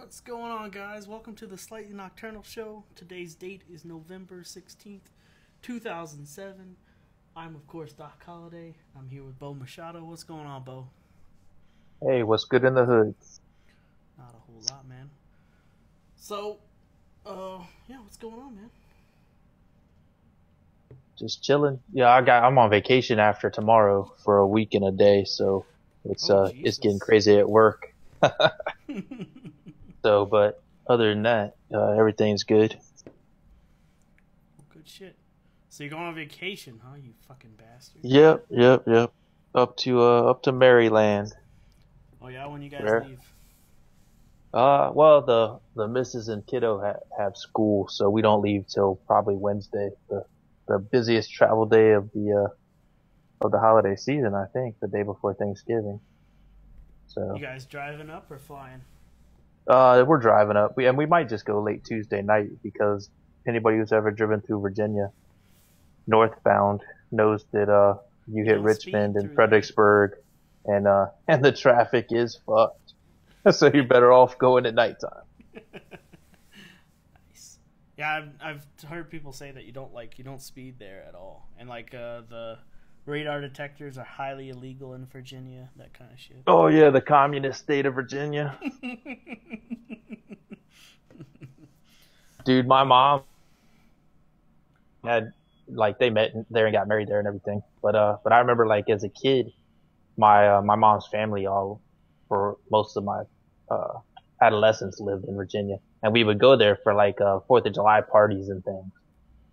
What's going on, guys? Welcome to the Slightly Nocturnal Show. Today's date is November 16th, 2007. I'm, of course, Doc Holiday. I'm here with Machado. What's going on, Bo? Hey, what's good in the hood? Not a whole lot, man. So, what's going on, man? Just chilling. Yeah, I'm on vacation after tomorrow for a week and a day, so it's getting crazy at work. So, but other than that, everything's good. Good shit. So you're going on vacation, huh? You fucking bastard. Yep. Up to Maryland. Oh yeah, when you guys leave? Well, the missus and kiddo have school, so we don't leave till probably Wednesday, the busiest travel day of the holiday season, I think, the day before Thanksgiving. So you guys driving up or flying? We're driving up. We might just go late Tuesday night because anybody who's ever driven through Virginia northbound knows that you hit Richmond and Fredericksburg and the traffic is fucked. So you're better off going at nighttime. Nice. Yeah, I've heard people say that you don't speed there at all, and the radar detectors are highly illegal in Virginia, that kind of shit. Oh yeah, the communist state of Virginia. Dude, my mom had they met there and got married there and everything. But I remember as a kid, my mom's family all for most of my adolescence lived in Virginia, and we would go there for 4th of July parties and things.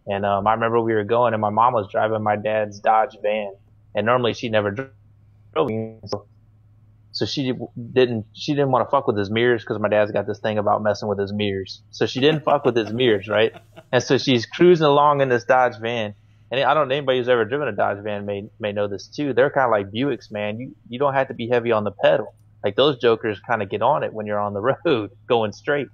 And I remember we were going, and my mom was driving my dad's Dodge van, and normally she never drove me, so she didn't want to fuck with his mirrors because my dad's got this thing about messing with his mirrors. So she didn't fuck with his mirrors, right? And so she's cruising along in this Dodge van, and I don't know, anybody who's ever driven a Dodge van may know this too. They're kind of like Buicks, man. You don't have to be heavy on the pedal. Like those jokers kind of get on it when you're on the road going straight.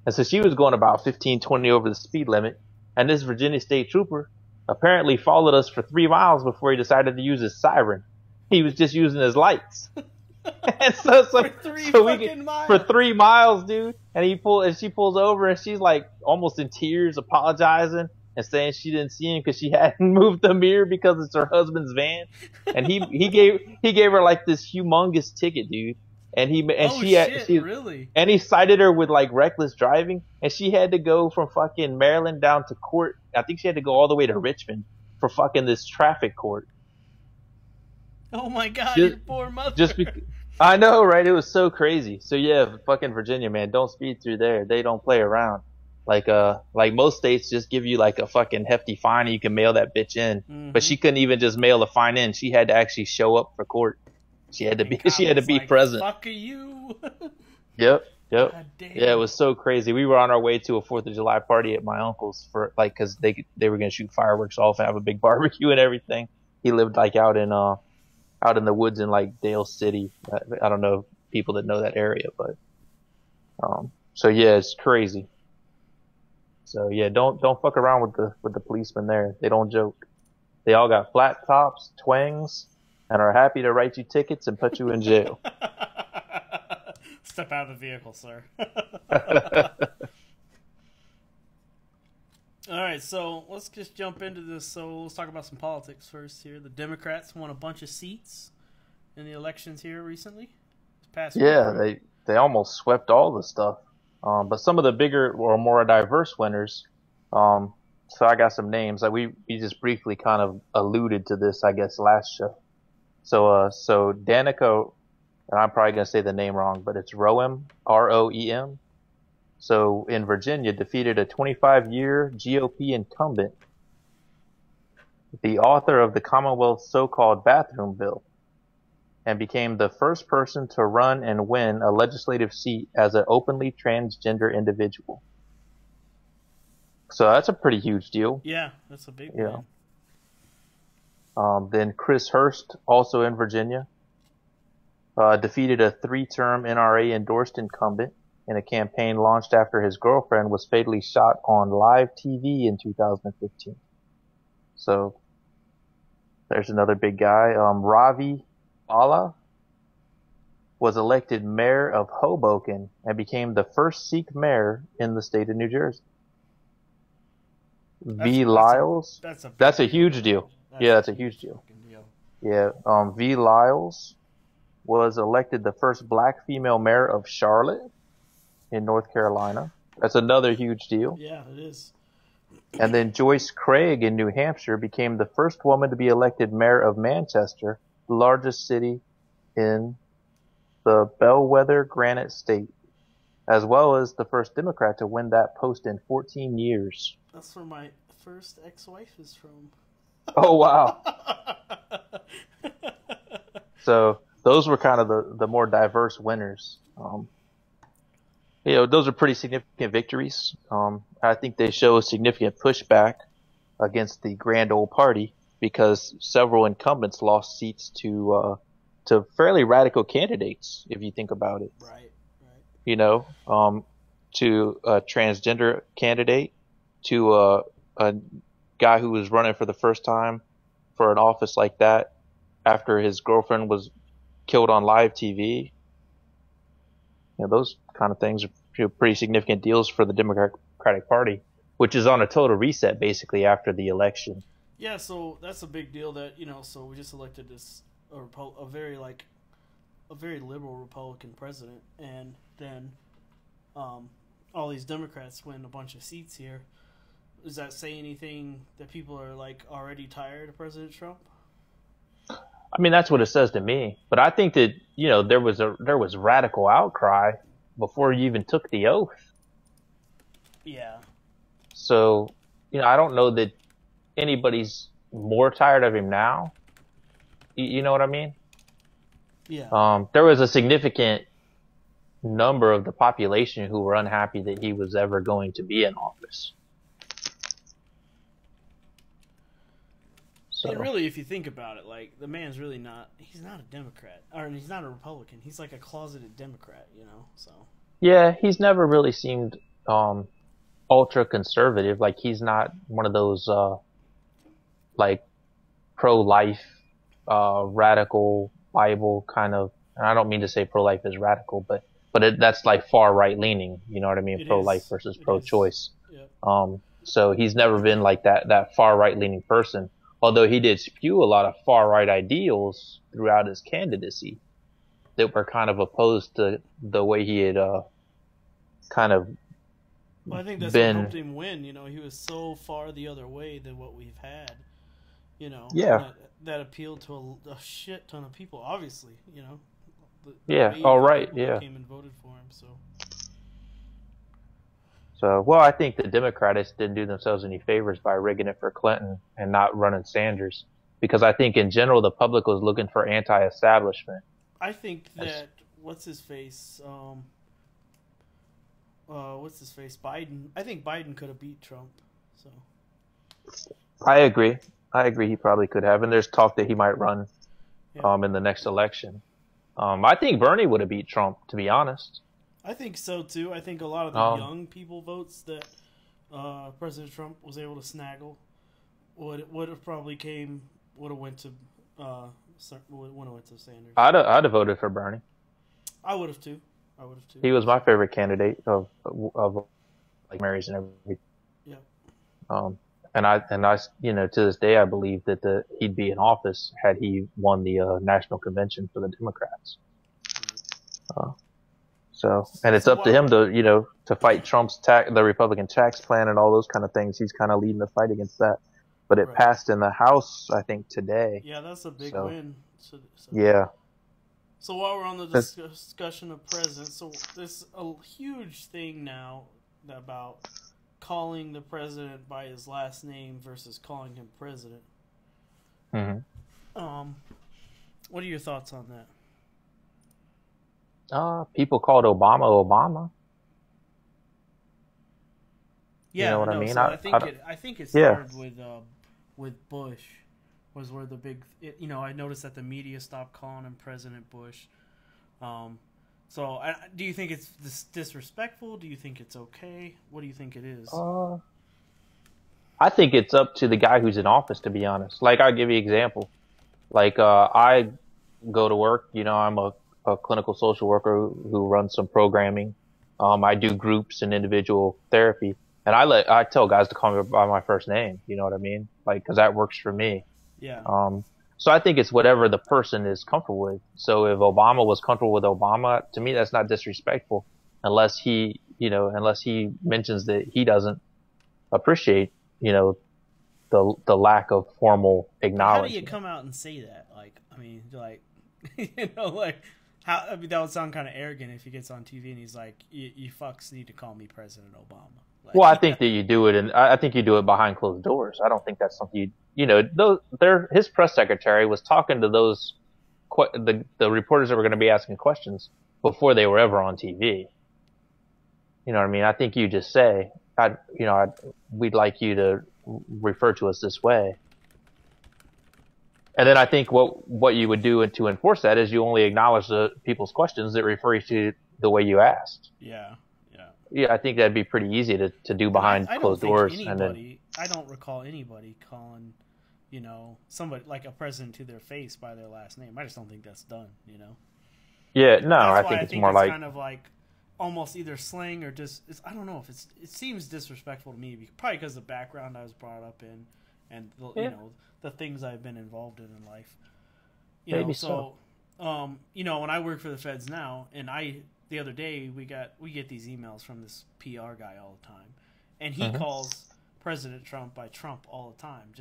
And so she was going about 15, 20 over the speed limit. And this Virginia State Trooper apparently followed us for 3 miles before he decided to use his siren. He was just using his lights. And so for 3 miles, dude. And she pulls over and she's almost in tears, apologizing and saying she didn't see him because she hadn't moved the mirror because it's her husband's van. And he gave her this humongous ticket, dude. And really? And he cited her with reckless driving, and she had to go from fucking Maryland down to court. I think she had to go all the way to Richmond for fucking this traffic court. Oh my god, your poor mother. I know, right? It was so crazy. So yeah, fucking Virginia, man, don't speed through there. They don't play around. Most states just give you a fucking hefty fine and you can mail that bitch in. Mm-hmm. But she couldn't even just mail the fine in. She had to actually show up for court. She had to be present. Fuck you. Yep. Yeah, it was so crazy. We were on our way to a 4th of July party at my uncle's for because they were gonna shoot fireworks off and have a big barbecue and everything. He lived out in the woods in Dale City. I don't know people that know that area, but so yeah, it's crazy. So yeah, don't fuck around with the policemen there. They don't joke. They all got flat tops, twangs, and are happy to write you tickets and put you in jail. Step out of the vehicle, sir. All right, so let's just jump into this. So let's talk about some politics first here. The Democrats won a bunch of seats in the elections here recently. They almost swept all the stuff. But some of the bigger or more diverse winners, so I got some names. We just briefly kind of alluded to this, I guess, last show. So Danica, and I'm probably going to say the name wrong, but it's Roem, R-O-E-M. So in Virginia, defeated a 25-year GOP incumbent, the author of the Commonwealth's so-called bathroom bill, and became the first person to run and win a legislative seat as an openly transgender individual. So that's a pretty huge deal. Yeah, that's a big one. Then Chris Hurst, also in Virginia, defeated a 3-term NRA-endorsed incumbent in a campaign launched after his girlfriend was fatally shot on live TV in 2015. So there's another big guy. Ravi Bala, was elected mayor of Hoboken and became the first Sikh mayor in the state of New Jersey. V. Lyles. That's a huge deal. Yeah, that's a huge deal. Yeah. V. Lyles was elected the first black female mayor of Charlotte in North Carolina. That's another huge deal. Yeah, it is. And then Joyce Craig in New Hampshire became the first woman to be elected mayor of Manchester, the largest city in the Bellwether Granite State, as well as the first Democrat to win that post in 14 years. That's where my first ex-wife is from. Oh, wow. So those were kind of the more diverse winners. Those are pretty significant victories. I think they show a significant pushback against the grand old party because several incumbents lost seats to fairly radical candidates, if you think about it. Right. To a transgender candidate, to a guy who was running for the first time for an office like that after his girlfriend was killed on live TV. Those kind of things are pretty significant deals for the Democratic Party, which is on a total reset basically after the election. Yeah, so that's a big deal that, so we just elected this a very liberal Republican president, and then all these Democrats win a bunch of seats here. Does that say anything that people are already tired of President Trump? I mean, that's what it says to me. But I think that there was radical outcry before you even took the oath. Yeah. So I don't know that anybody's more tired of him now. You know what I mean? Yeah. There was a significant number of the population who were unhappy that he was ever going to be in office. So. And really, if you think about it, the man's really he's not a Democrat, or he's not a Republican. He's like a closeted Democrat, so. Yeah, he's never really seemed ultra conservative. He's not one of those pro-life radical Bible kind of, and I don't mean to say pro-life is radical, but that's far right leaning, you know what I mean? Pro-life versus pro-choice. Yep. So he's never been that far right leaning person, although he did spew a lot of far right ideals throughout his candidacy that were kind of opposed to the way he had kind of Well, I think that's what helped him win. He was so far the other way than what we've had. Yeah. That appealed to a shit ton of people, obviously, Yeah, all right, yeah. Came and voted for him, so. So, well, I think the Democrats didn't do themselves any favors by rigging it for Clinton and not running Sanders, because I think in general the public was looking for anti-establishment. I think that what's his face, Biden. I think Biden could have beat Trump. So. I agree. He probably could have, and there's talk that he might run in the next election. I think Bernie would have beat Trump, to be honest. I think so too. I think a lot of the young people votes that President Trump was able to snaggle would have went to Sanders. I'd have voted for Bernie. I would have too. He was my favorite candidate of Marys and everything. Yeah. And I to this day I believe that he'd be in office had he won the national convention for the Democrats. And it's up to him to fight Trump's the Republican tax plan and all those kind of things. He's kind of leading the fight against that. But it passed in the House, I think, today. Yeah, that's a big win. So. Yeah. So while we're on the discussion of presidents, so there's a huge thing now about calling the president by his last name versus calling him president. Mm-hmm. What are your thoughts on that? People called Obama. Yeah, you know what I mean? So I think it started with Bush, was where the big. I noticed that the media stopped calling him President Bush. So do you think it's disrespectful? Do you think it's okay? What do you think it is? I think it's up to the guy who's in office, to be honest. I'll give you an example. I go to work. I'm a clinical social worker who runs some programming. I do groups and individual therapy, and I tell guys to call me by my first name. You know what I mean? Like, because that works for me. Yeah. So I think it's whatever the person is comfortable with. So if Obama was comfortable with Obama, to me that's not disrespectful, unless he mentions that he doesn't appreciate, the lack of formal acknowledgement. How do you come out and say that? Like, I mean, like, like, how? I mean, that would sound kind of arrogant if he gets on TV and he's like, "You fucks need to call me President Obama." Like, well, I think that you do it, and I think you do it behind closed doors. I don't think that's something his press secretary was talking to the reporters that were going to be asking questions before they were ever on TV. You know what I mean? I think you just say, we'd like you to refer to us this way. And then I think what you would do to enforce that is you only acknowledge the people's questions that refer you to the way you asked. Yeah. Yeah, I think that'd be pretty easy to do behind closed doors. I don't recall anybody calling, somebody like a president to their face by their last name. I just don't think that's done. Yeah, no, I think it's more like kind of like almost either slang or just I don't know if it seems disrespectful to me, probably because of the background I was brought up in and the things I've been involved in life. Maybe so. When I work for the feds now, and the other day we get these emails from this PR guy all the time, and he calls President Trump by Trump all the time.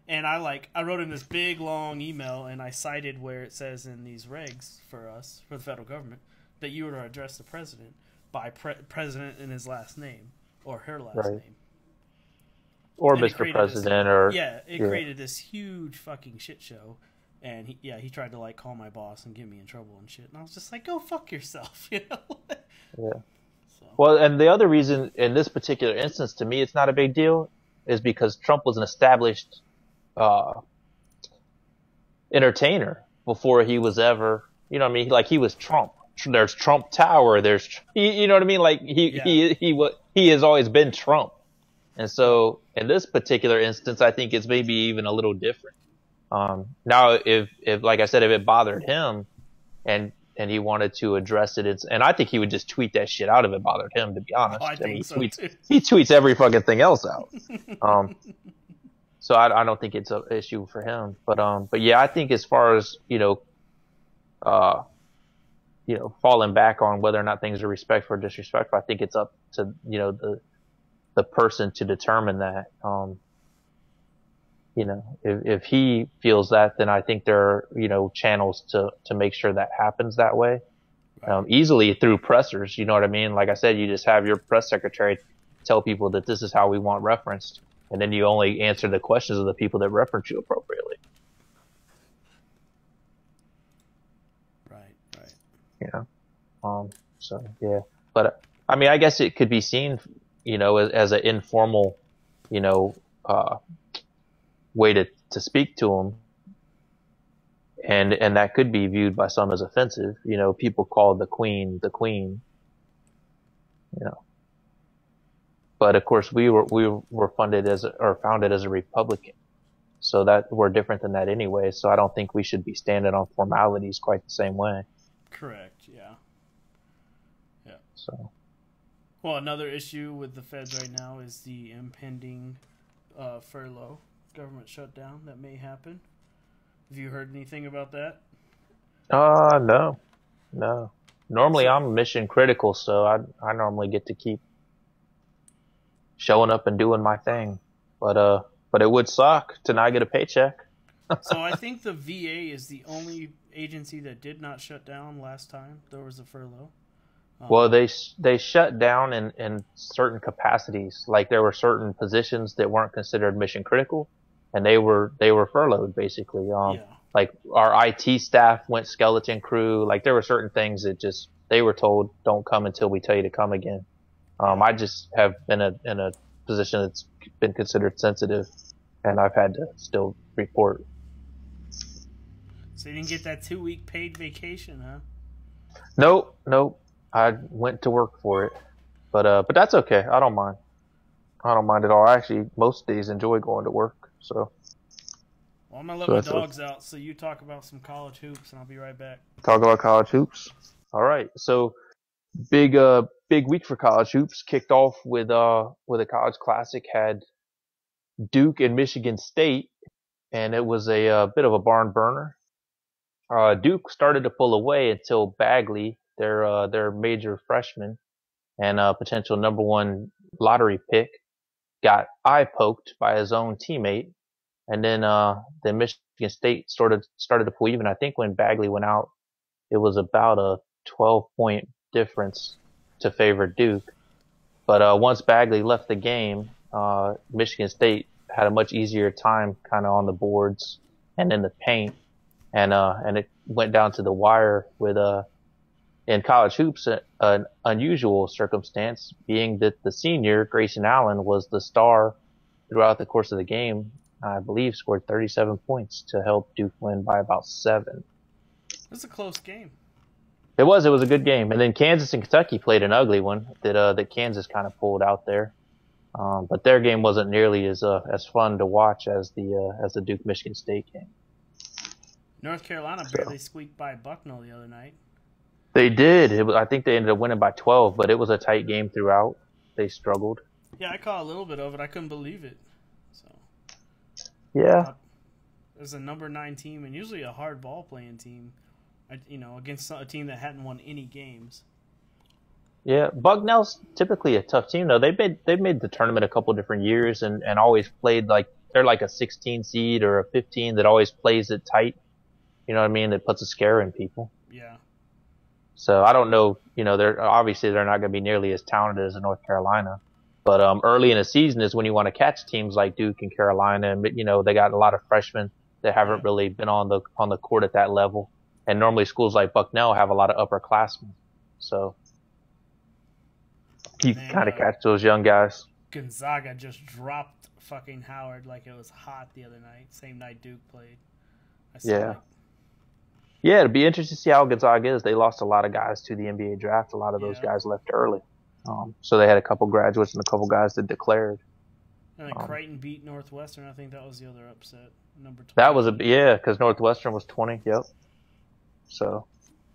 And I wrote him this big long email, and I cited where it says in these regs for the federal government that you were to address the president by president in his last name or her last name. Or Mr. President, it created this huge fucking shit show, and he tried to like call my boss and get me in trouble and shit, and I was just like, go fuck yourself, Yeah. So. Well, and the other reason in this particular instance, to me, it's not a big deal, is because Trump was an established entertainer before he was ever, like he was Trump. There's Trump Tower. There's, you know what I mean? Like he has always been Trump. And so in this particular instance, I think it's maybe even a little different. Now, if like I said, if it bothered him and he wanted to address it, and I think he would just tweet that shit out if it bothered him, to be honest. I think he tweets every fucking thing else out. So I don't think it's an issue for him. But yeah, I think as far as, falling back on whether or not things are respectful or disrespectful, I think it's up to, the person to determine that. If he feels that, then I think there are, channels to make sure that happens that way. Easily through pressers, you know what I mean? Like I said, you just have your press secretary tell people that this is how we want referenced, and then you only answer the questions of the people that reference you appropriately. Right. So yeah, but I mean, I guess it could be seen, as an informal, way to speak to him, and that could be viewed by some as offensive. People call the queen, But of course, we were founded as a Republican, so that we're different than that anyway. So I don't think we should be standing on formalities quite the same way. Correct. Yeah. So. Well, another issue with the feds right now is the impending furlough, government shutdown that may happen. Have you heard anything about that? No. Normally I'm mission critical, so I normally get to keep showing up and doing my thing. But it would suck to not get a paycheck. So I think the VA is the only agency that did not shut down last time there was a furlough. Well, they shut down in certain capacities. Like there were certain positions that weren't considered mission critical, and they were furloughed basically. Like our IT staff went skeleton crew. Like there were certain things that just they were told don't come until we tell you to come again. I just have been in a position that's been considered sensitive, and I've had to still report. So you didn't get that 2-week paid vacation, huh? Nope. I went to work for it, but that's okay. I don't mind. I don't mind at all. I actually most days enjoy going to work. So Well, I'm gonna let So my that's dogs out, so you talk about some college hoops, and I'll be right back. talk about college hoops. All right. So big week for college hoops. Kicked off with a college classic. Had Duke and Michigan State, and it was a bit of a barn burner. Duke started to pull away until Bagley, their major freshman and potential number one lottery pick, got eye poked by his own teammate, and then Michigan State sort of started to pull even. I think when Bagley went out, it was about a 12-point difference to favor Duke. But once Bagley left the game, Michigan State had a much easier time kind of on the boards and in the paint, and it went down to the wire with in college hoops an unusual circumstance being that the senior Grayson Allen was the star throughout the course of the game. I believe scored 37 points to help Duke win by about 7. It was a close game. It was a good game. And then Kansas and Kentucky played an ugly one that Kansas kind of pulled out there. But their game wasn't nearly as fun to watch as the Duke Michigan State game. North Carolina barely squeaked by Bucknell the other night. They did. I think they ended up winning by 12, but it was a tight game throughout. They struggled. Yeah, I caught a little bit of it. I couldn't believe it. So yeah, as a number 9 team, and usually a hard ball playing team, against a team that hadn't won any games. Yeah, Bucknell's typically a tough team though. They've made the tournament a couple different years and always played like they're like a 16 seed or a 15 that always plays it tight. You know what I mean? That puts a scare in people. Yeah. So I don't know. They're not going to be nearly as talented as North Carolina. But early in the season is when you want to catch teams like Duke and Carolina, and they got a lot of freshmen that haven't really been on the court at that level. And normally schools like Bucknell have a lot of upperclassmen. So you can kind of catch those young guys. Gonzaga just dropped fucking Howard like it was hot the other night. Same night Duke played. Yeah, it'd be interesting to see how Gonzaga is. They lost a lot of guys to the NBA draft. A lot of those guys left early. So they had a couple graduates and a couple guys that declared. And then Creighton beat Northwestern. I think that was the other upset. Number 20. That was because Northwestern was 20. Yep. So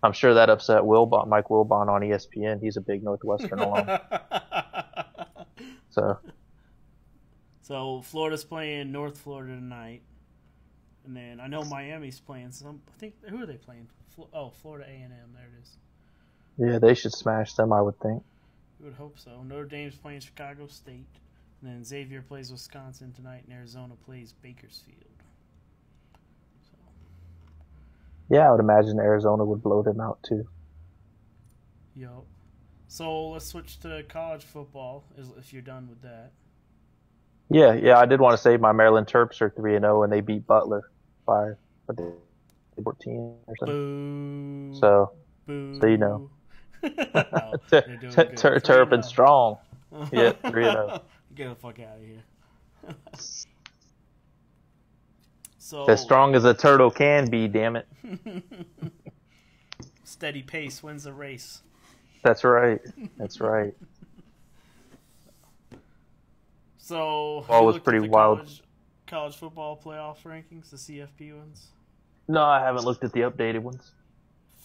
I'm sure that upset Mike Wilbon on ESPN. He's a big Northwestern alum. So Florida's playing North Florida tonight. And then I know Miami's playing who are they playing? Florida A&M. There it is. Yeah, they should smash them, I would think. You would hope so. Notre Dame's playing Chicago State. And then Xavier plays Wisconsin tonight, and Arizona plays Bakersfield. Yeah, I would imagine Arizona would blow them out too. Yup. So let's switch to college football, if you're done with that. Yeah. I did want to say my Maryland Terps are 3-0, and they beat Butler by 14 or something. Boo. So you know. Terp strong. Yeah, 3-0. Get the fuck out of here. So as strong as a turtle can be, damn it. Steady pace wins the race. That's right. So it was pretty wild. College football playoff rankings, the CFP ones? No, I haven't looked at the updated ones.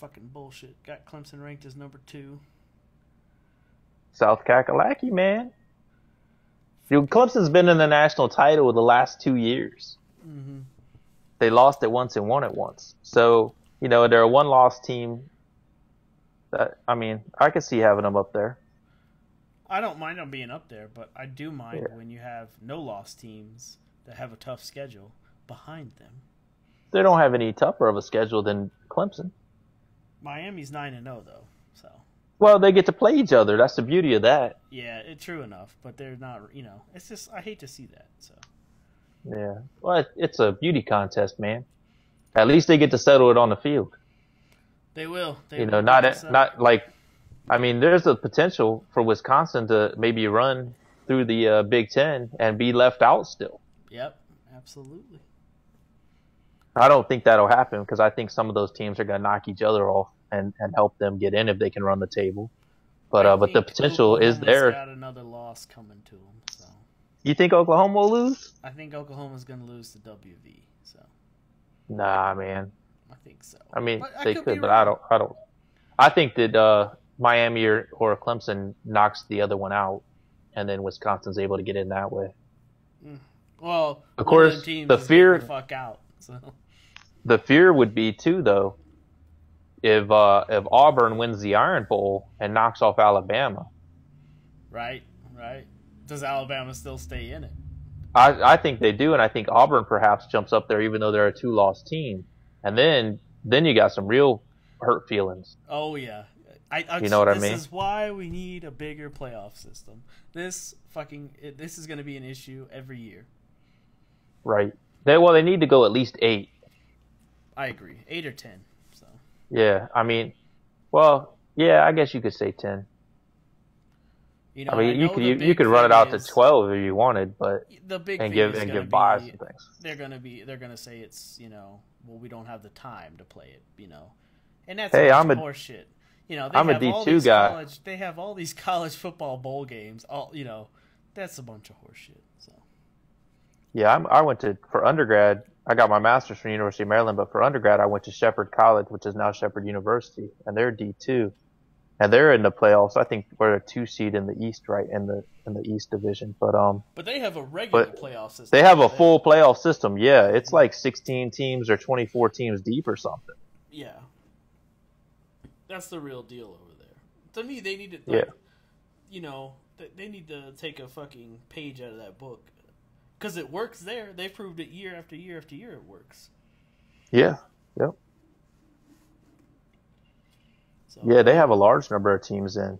Fucking bullshit. Got Clemson ranked as number 2. South Kakalaki, man. Clemson's been in the national title the last 2 years. Mm-hmm. They lost it once and won it once. So, they're a one-loss team. I could see having them up there. I don't mind them being up there, but I do mind when you have no-loss teams that have a tough schedule behind them. They don't have any tougher of a schedule than Clemson. Miami's 9-0 though, so. Well, they get to play each other. That's the beauty of that. Yeah, it's true enough, but they're not. It's just I hate to see that. So. Yeah, well, it's a beauty contest, man. At least they get to settle it on the field. They will. Not like. There's a potential for Wisconsin to maybe run through the Big Ten and be left out still. Yep, absolutely. I don't think that'll happen because I think some of those teams are going to knock each other off and help them get in if they can run the table. But the potential is there. Got another loss coming to them. So. You think Oklahoma will lose? I think Oklahoma's going to lose to WV. So. Nah, man. I think so. I mean, But I they could be could, but wrong. I don't. I think that Miami or Clemson knocks the other one out, and then Wisconsin's able to get in that way. Mm. Well, Of one of them course, teams is getting the fuck out. So the fear would be too, though, if Auburn wins the Iron Bowl and knocks off Alabama. right. Does Alabama still stay in it? I think they do, and I think Auburn perhaps jumps up there, even though they're a 2-loss team, and then you got some real hurt feelings. Oh yeah. You know what I this mean? is why we need a bigger playoff system. This is going to be an issue every year. Right. They need to go at least 8. I agree. 8 or 10. So. Yeah, I mean, well, yeah, I guess you could say 10. You know, I mean, you could run it out to 12 if you wanted, but the big and thing give buys and things. They're gonna say it's, well, we don't have the time to play it, and that's horse shit. I'm a D2 guy. They have all these college football bowl games. That's a bunch of horse shit. So. Yeah, I went for undergrad. I got my master's from the University of Maryland, but for undergrad, I went to Shepherd College, which is now Shepherd University, and they're D2. And they're in the playoffs. I think we're a 2 seed in the East, right, in the East division. But they have a regular playoff system. They have a full playoff system. Yeah, it's like 16 teams or 24 teams deep or something. Yeah, that's the real deal over there. To me, they need to. They need to take a fucking page out of that book because it works there. They proved it year after year after year. It works. Yeah. Yep. So, yeah, they have a large number of teams in.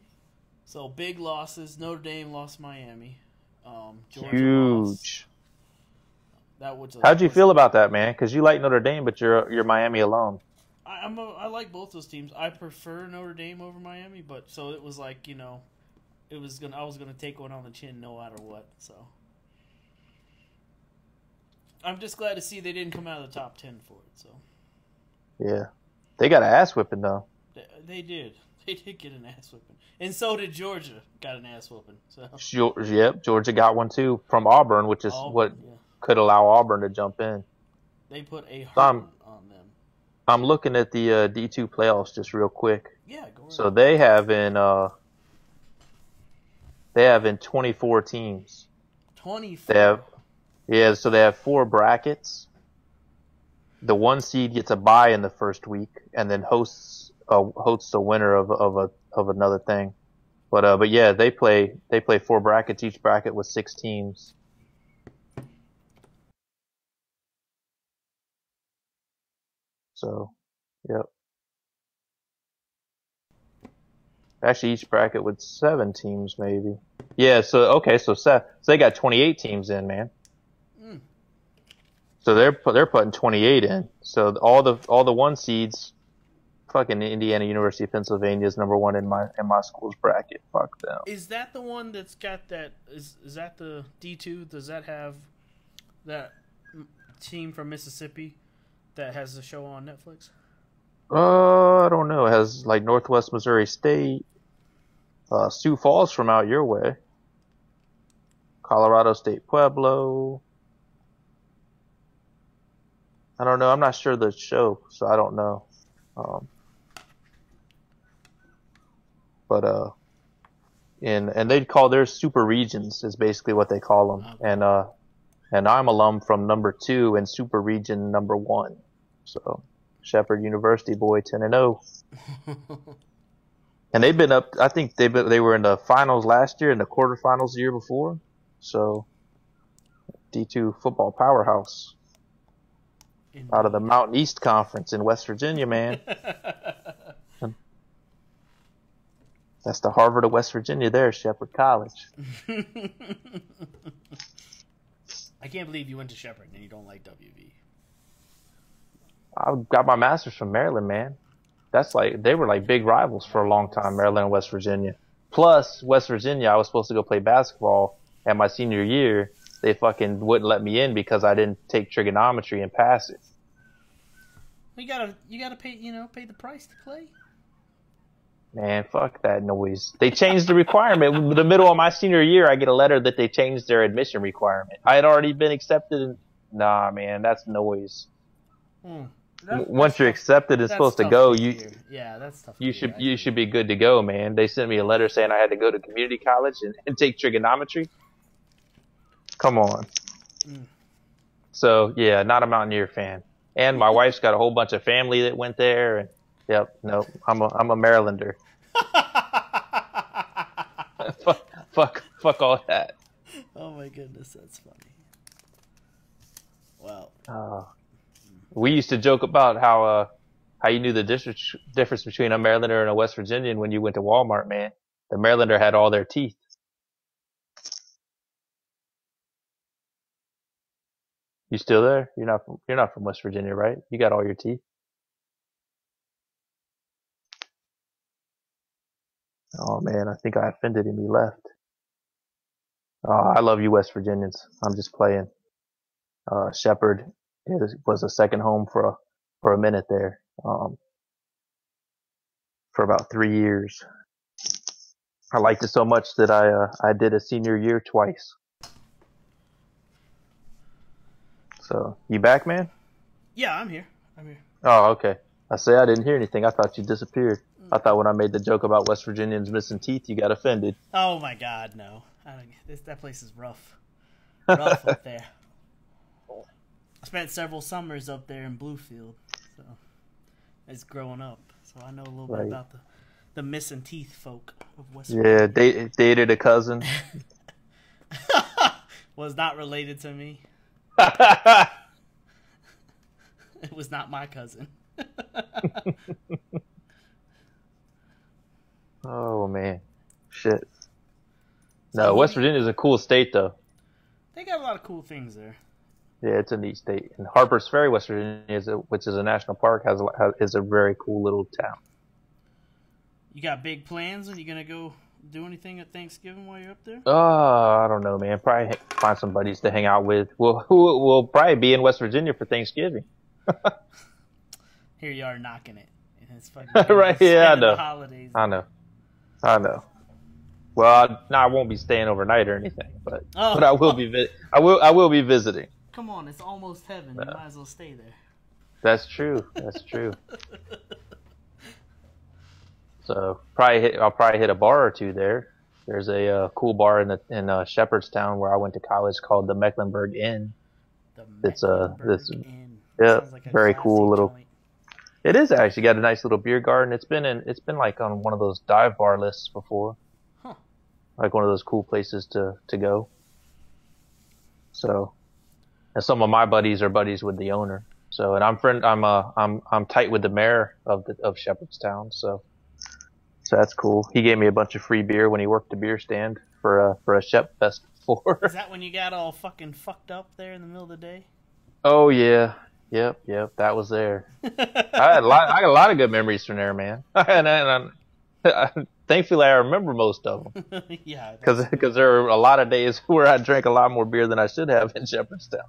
So big losses. Notre Dame lost Miami. Georgia Huge. Lost. How'd you feel about that, man? Because you like Notre Dame, but you're Miami alone. I like both those teams. I prefer Notre Dame over Miami, but so it was like I was gonna take one on the chin no matter what. So I'm just glad to see they didn't come out of the top 10 for it. So yeah, they got an ass whipping though. They did. They did get an ass whipping. And so did Georgia. Got an ass whipping. So. Yep, Georgia got one too from Auburn, which is what could allow Auburn to jump in. They put a hurt on them. I'm looking at the D2 playoffs just real quick. Yeah, go ahead. So they have in 24 teams. 24? So they have 4 brackets. The 1 seed gets a bye in the first week, and then hosts the winner of another thing. But yeah, they play 4 brackets, each bracket with 6 teams. So, yep. Actually, each bracket with 7 teams, maybe. Yeah. So they got 28 teams in, man. So they're putting 28 in. So all the 1 seeds, fucking Indiana University of Pennsylvania is number 1 in my school's bracket. Fuck them. Is that the one that's got that? Is that the D2? Does that have that team from Mississippi that has the show on Netflix? I don't know. It has like Northwest Missouri State, Sioux Falls from out your way, Colorado State Pueblo. I don't know. I'm not sure the show, so I don't know. And they'd call theirs super regions is basically what they call them. Okay. And I'm alum from number 2 and super region number 1. So Shepherd University boy 10-0. And they've been up. I think they were in the finals last year and the quarterfinals the year before. So D2 football powerhouse. Indeed. Out of the Mountain East Conference in West Virginia, man. That's the Harvard of West Virginia there, Shepherd College. I can't believe you went to Shepherd and you don't like WV. I got my master's from Maryland, man. That's like, they were like big rivals for a long time, Maryland and West Virginia. Plus, West Virginia, I was supposed to go play basketball at my senior year. They fucking wouldn't let me in because I didn't take trigonometry and pass it. You gotta pay the price to play. Man, fuck that noise. They changed the requirement. In the middle of my senior year, I get a letter that they changed their admission requirement. I had already been accepted. Nah, man, that's noise. Once you're accepted and supposed to go, that's tough. You should be good to go, man. They sent me a letter saying I had to go to community college and take trigonometry. Come on. So yeah, not a Mountaineer fan. And my wife's got a whole bunch of family that went there. And no, I'm a Marylander. fuck all that. Oh my goodness, that's funny. Wow. We used to joke about how you knew the difference between a Marylander and a West Virginian when you went to Walmart, man. The Marylander had all their teeth. You still there? You're not from West Virginia, right? You got all your teeth. Oh man, I think I offended him. He left. Oh, I love you, West Virginians. I'm just playing. Shepherd was a second home for a minute there. For about 3 years. I liked it so much that I did a senior year twice. So, you back, man? Yeah, I'm here. Oh, okay. I didn't hear anything. I thought you disappeared. I thought when I made the joke about West Virginians missing teeth, you got offended. Oh my God, no. That place is rough. Rough up there. I spent several summers up there in Bluefield, so as growing up, so I know a little bit about the missing teeth folk of West Virginia. Yeah, dated a cousin. Was not related to me. It was not my cousin. Oh man, shit. No, West Virginia is a cool state though. They got a lot of cool things there. Yeah, it's a neat state. And Harper's Ferry, West Virginia, which is a national park, is a very cool little town. You got big plans? Are you gonna go do anything at Thanksgiving while you're up there? I don't know, man. Probably find some buddies to hang out with. We'll probably be in West Virginia for Thanksgiving. Here you are knocking it. It's fucking right? Yeah, I know. Holidays. I know. Well, I won't be staying overnight or anything, but I will be. I will be visiting. Come on, it's almost heaven. You might as well stay there. That's true. So I'll probably hit a bar or two there. There's a cool bar in Shepherdstown where I went to college called the Mecklenburg Inn. It's Inn. Like very cool little. Joint. It is actually got a nice little beer garden. It's been like on one of those dive bar lists before. Huh. Like one of those cool places to go. So, and some of my buddies are buddies with the owner. So, and I'm tight with the mayor of Shepherdstown. So that's cool. He gave me a bunch of free beer when he worked the beer stand for a Shep Fest before. Is that when you got all fucking fucked up there in the middle of the day? Oh yeah. Yep, that was there. I got a lot of good memories from there, man. Thankfully, I remember most of them. Yeah. Because there were a lot of days where I drank a lot more beer than I should have in Shepherdstown.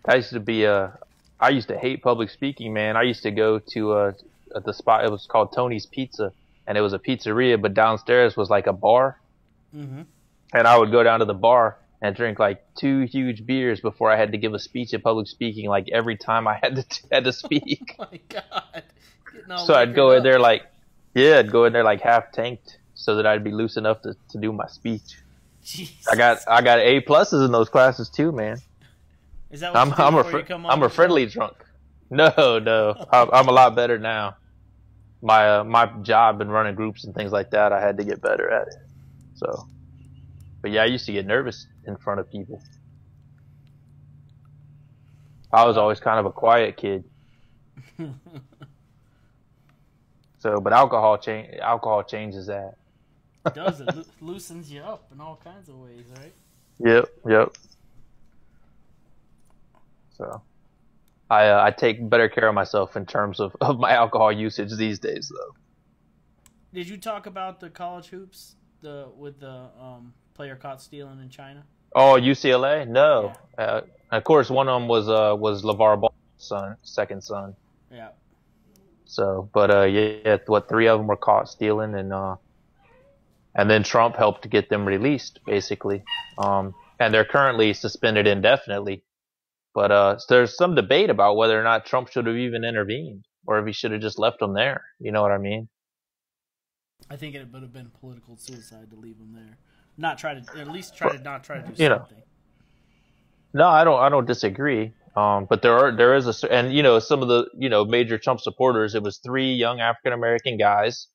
I used to hate public speaking, man. I used to go to the spot. It was called Tony's Pizza, and it was a pizzeria, but downstairs was like a bar. Mm-hmm. And I would go down to the bar and drink like 2 huge beers before I had to give a speech in public speaking, like every time I had to speak. Oh my God. So I'd go in there like half tanked so that I'd be loose enough to do my speech. Jesus. I got A pluses in those classes too, man. Is that what I'm a friendly drunk. No. I'm a lot better now. My job and running groups and things like that, I had to get better at it. So, but yeah, I used to get nervous in front of people. I was always kind of a quiet kid. So, but alcohol changes that. It does. It loosens you up in all kinds of ways, right? Yep. So, I take better care of myself in terms of my alcohol usage these days, though. Did you talk about the college hoops with the player caught stealing in China? Oh, UCLA? No. Yeah. Of course, one of them was LeVar Ball's second son. Yeah. So, but 3 of them were caught stealing, and then Trump helped get them released, basically. And they're currently suspended indefinitely. But there's some debate about whether or not Trump should have even intervened, or if he should have just left them there. You know what I mean? I think it would have been political suicide to leave him there. Not try to at least try to not try to do You know, something. no, I don't disagree. But there is and some of the major Trump supporters. It was 3 young African American guys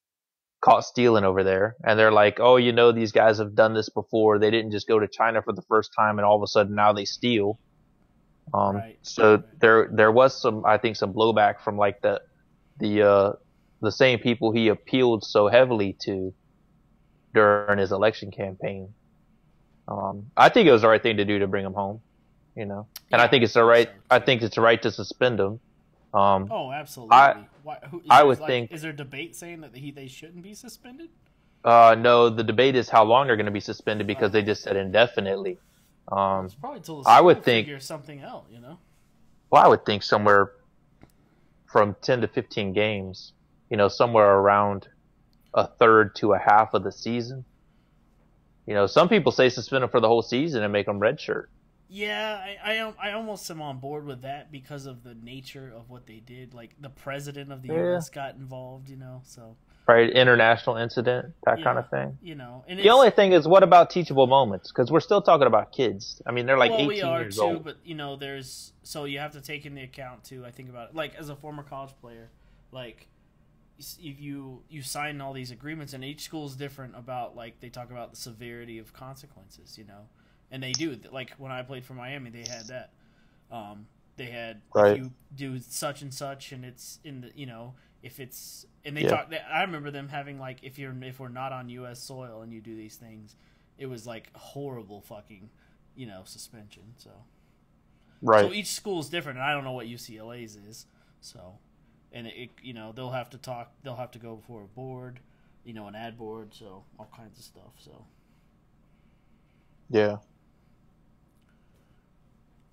caught stealing over there, and they're like, oh, these guys have done this before. They didn't just go to China for the first time, and all of a sudden now they steal. Right. So there was some, I think, some blowback from like the same people he appealed so heavily to during his election campaign. I think it was the right thing to do to bring him home, and Yeah, I think it's the right. I think it's the right to suspend him. Oh, absolutely. I would think. Is there debate saying that they shouldn't be suspended? No, the debate is how long they're going to be suspended because they just said indefinitely. It's probably till the I school would think figure something out. Well, I would think somewhere from 10 to 15 games. Somewhere around a third to a half of the season. Some people say suspend them for the whole season and make them redshirt. Yeah, I almost am on board with that because of the nature of what they did. Like the president of the U.S. got involved, so. Right, international incident, that kind of thing. And the only thing is, what about teachable moments? Because we're still talking about kids. I mean, they're like 18 we are years too, old. But so you have to take into account too. I think about it, like as a former college player, like if you sign all these agreements, and each school is different about like they talk about the severity of consequences, and they do. Like when I played for Miami, they had that. They had right. If you do such and such, and it's in the if it's and they talk. I remember them having like if we're not on U.S. soil and you do these things, it was like horrible fucking suspension. So right. So each school is different, and I don't know what UCLA's is. So and they'll have to talk. They'll have to go before a board, an ad board. So all kinds of stuff. So yeah.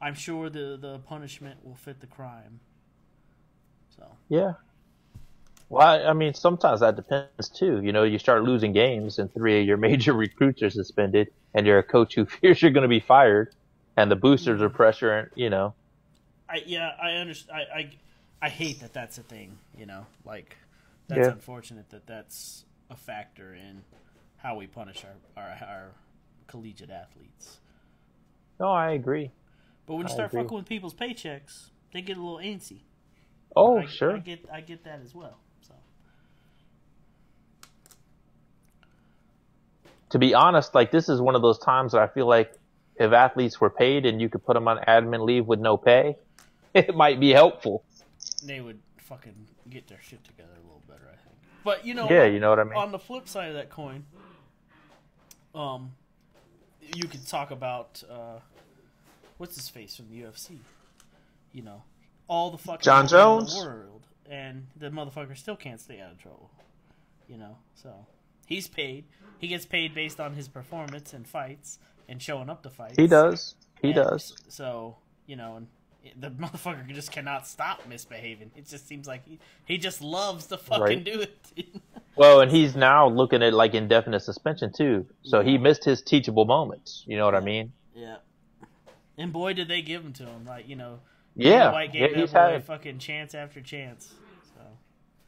I'm sure the punishment will fit the crime. So yeah. Well, I mean, sometimes that depends too. You start losing games, and 3 of your major recruits are suspended, and you're a coach who fears you're going to be fired, and the boosters are pressuring. I understand. I hate that that's a thing. Like that's unfortunate that that's a factor in how we punish our collegiate athletes. No, I agree. But when you start fucking with people's paychecks, they get a little antsy. Oh, sure. I get that as well. So, to be honest, like this is one of those times that I feel like if athletes were paid and you could put them on admin leave with no pay, it might be helpful. They would fucking get their shit together a little better, I think. But yeah, you know what I mean. On the flip side of that coin, you could talk about what's his face from the UFC. All the fucking John Jones in the world, and the motherfucker still can't stay out of trouble. So he's paid. He gets paid based on his performance in fights and showing up to fights. He does. He does. So and the motherfucker just cannot stop misbehaving. It just seems like he just loves to fucking do it. Well, and he's now looking at like indefinite suspension too. So he missed his teachable moments. You know what I mean? Yeah. And boy, did they give him to him! Like White gave he's that boy had fucking chance after chance. So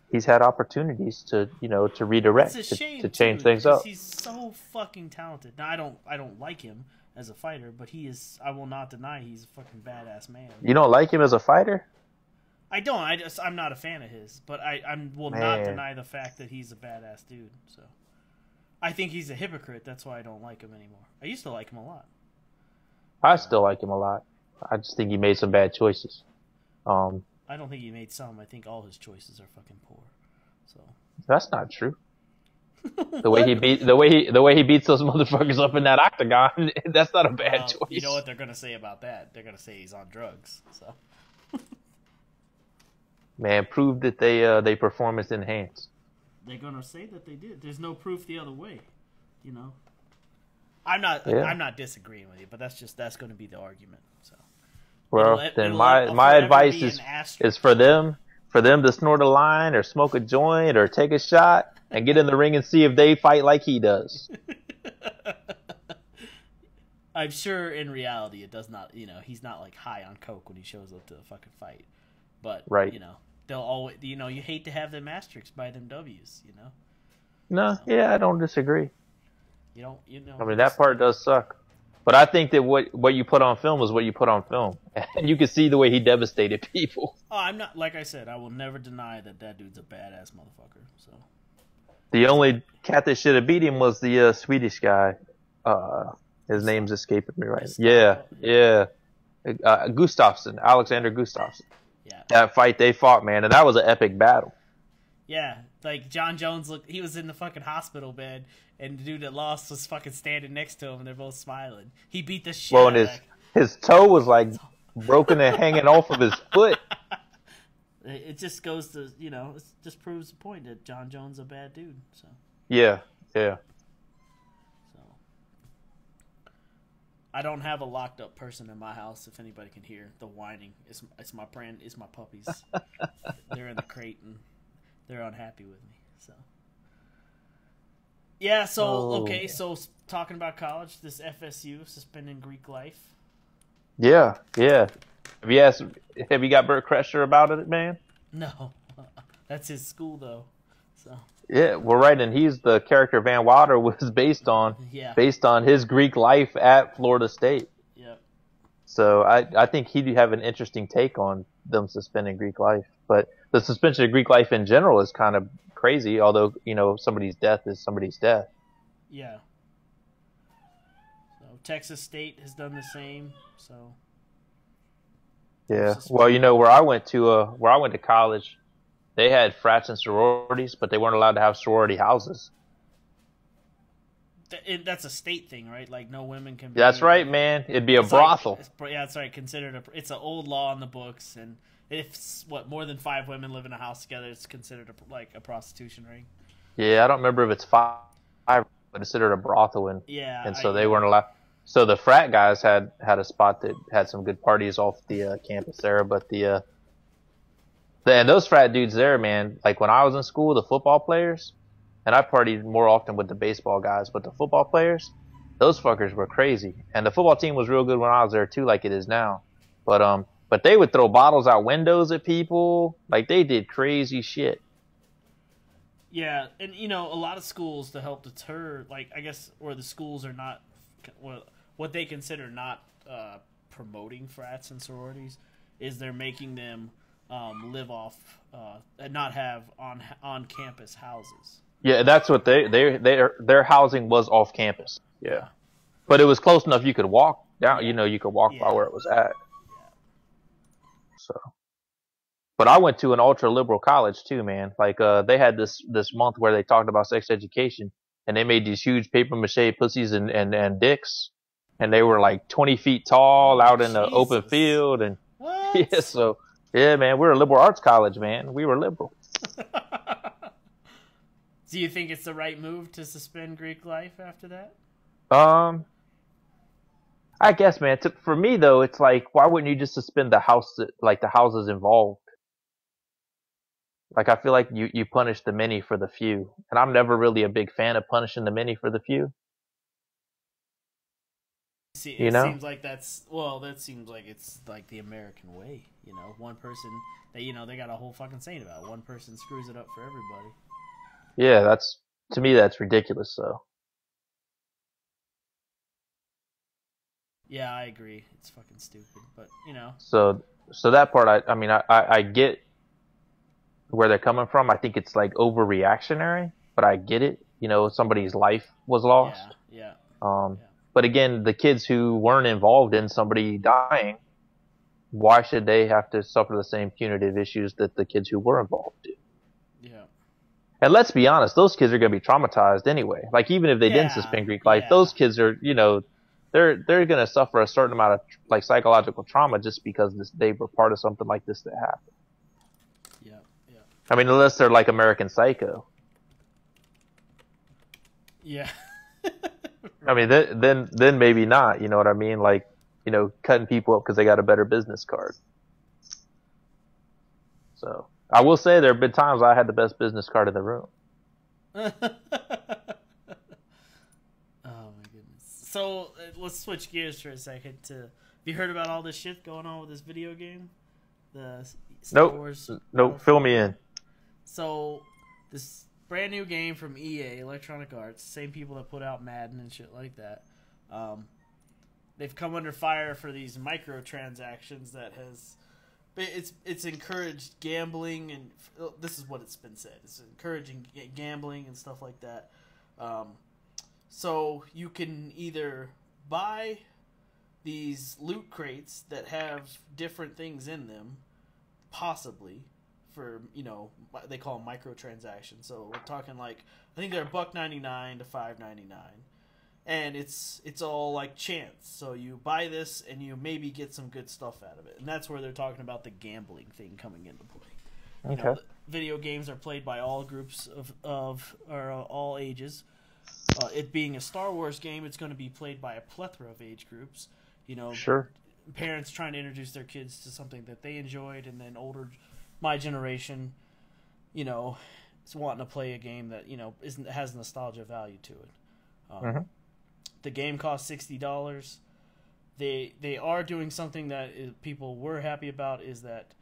he's had opportunities to to redirect, it's a shame to change things up. He's so fucking talented. Now I don't like him as a fighter, but he is. I will not deny he's a fucking badass man. You don't like him as a fighter? I don't. I'm not a fan of his, but I will not deny the fact that he's a badass dude. So I think he's a hypocrite. That's why I don't like him anymore. I used to like him a lot. I still like him a lot. I just think he made some bad choices. I don't think he made some. I think all his choices are fucking poor. So that's not true. The way he beats those motherfuckers up in that octagon, that's not a bad choice. You know what they're gonna say about that? They're gonna say he's on drugs. So man, prove that they performance enhanced. They're gonna say that they did. There's no proof the other way. I'm not disagreeing with you, but that's going to be the argument. So, well, then my advice is for them to snort a line or smoke a joint or take a shot and get in the ring and see if they fight like he does. I'm sure in reality it does not. He's not like high on coke when he shows up to the fucking fight. But Right. they'll always. You hate to have them asterisks by them W's. No, So, yeah, I don't disagree. you don't. I mean, that part does suck. But I think that what you put on film is what you put on film. And you can see the way he devastated people. Oh, I'm not. Like I said, I will never deny that dude's a badass motherfucker. So. The only cat that should have beat him was the Swedish guy. His name's escaping me right now. Yeah. Gustafsson, Alexander Gustafsson. Yeah. That fight they fought, man, and that was an epic battle. Yeah, like John Jones he was in the fucking hospital bed, and the dude that lost was fucking standing next to him, and they're both smiling. He beat the shit out of his toe was like broken and hanging off of his foot. It just goes to, it just proves the point that John Jones is a bad dude. So. Yeah. So. I don't have a locked up person in my house. If anybody can hear the whining, it's my puppies. They're in the crate and they're unhappy with me. So. Yeah. So okay. So talking about college, this FSU suspending Greek life. Yeah. Have you got Bert Kreischer about it, man? No, that's his school though. So. Yeah, well, right, and he's the character Van Wilder was based on his Greek life at Florida State. Yeah. So I think he'd have an interesting take on them suspending Greek life, but the suspension of Greek life in general is kind of crazy. Although somebody's death is somebody's death. Yeah. So Texas State has done the same. So. Yeah. Well, where I went to college, they had frats and sororities, but they weren't allowed to have sorority houses. That's a state thing, right? Like no women can. That's right, man. It'd be a brothel. That's right. It's an old law in the books, and if more than 5 women live in a house together, it's considered a prostitution ring. Yeah, I don't remember if it's 5, but considered a brothel, and so they weren't allowed. So the frat guys had a spot that had some good parties off the campus there, but and those frat dudes there, man, like when I was in school, the football players, and I partied more often with the baseball guys, but the football players, those fuckers were crazy. And the football team was real good when I was there too, like it is now. But they would throw bottles out windows at people. Like they did crazy shit. Yeah, and a lot of schools to help deter, like I guess, where the schools are not, what they consider not promoting frats and sororities, is they're making them live off and not have on campus houses. Yeah, that's what their housing was off campus. Yeah, but it was close enough you could walk down. You could walk by where it was at. Yeah. So, but I went to an ultra liberal college too, man. Like they had this month where they talked about sex education, and they made these huge paper mache pussies and dicks, and they were like 20 feet tall out in the open field, and what? So. Yeah, man, we're a liberal arts college, man. We were liberal. Do you think it's the right move to suspend Greek life after that? I guess, man. For me, though, it's like, why wouldn't you just suspend the houses involved? Like, I feel like you punish the many for the few, and I'm never really a big fan of punishing the many for the few. See, it seems like that seems like it's like the American way. One person they got a whole fucking saying about it. One person screws it up for everybody. Yeah, to me that's ridiculous. So. Yeah, I agree. It's fucking stupid, but So that part, I get where they're coming from. I think it's like overreactionary, but I get it. Somebody's life was lost. Yeah. But again, the kids who weren't involved in somebody dying, why should they have to suffer the same punitive issues that the kids who were involved did? Yeah. And let's be honest, those kids are going to be traumatized anyway. Like even if they didn't suspend Greek life, those kids are, they're going to suffer a certain amount of like psychological trauma just because they were part of something like this that happened. Yeah. I mean, unless they're like American Psycho. Yeah. I mean, then maybe not. You know what I mean? Like, cutting people up because they got a better business card. So I will say there have been times I had the best business card in the room. Oh my goodness. So let's switch gears for a second. Have you heard about all this shit going on with this video game? The Star Wars. Nope. Fill me in. So this brand new game from EA, Electronic Arts, same people that put out Madden and shit like that. They've come under fire for these microtransactions that has it's encouraged gambling, and this is what it's been said. It's encouraging gambling and stuff like that. So you can either buy these loot crates that have different things in them, possibly, for, they call them microtransactions. So we're talking like, I think they're $1.99 to $5.99. And it's all like chance. So you buy this and you maybe get some good stuff out of it. And that's where they're talking about the gambling thing coming into play. Okay. Video games are played by all groups or all ages. It being a Star Wars game, it's going to be played by a plethora of age groups. Sure. Parents trying to introduce their kids to something that they enjoyed, and then my generation, is wanting to play a game that has nostalgia value to it. The game costs $60. They are doing something that people were happy about, is that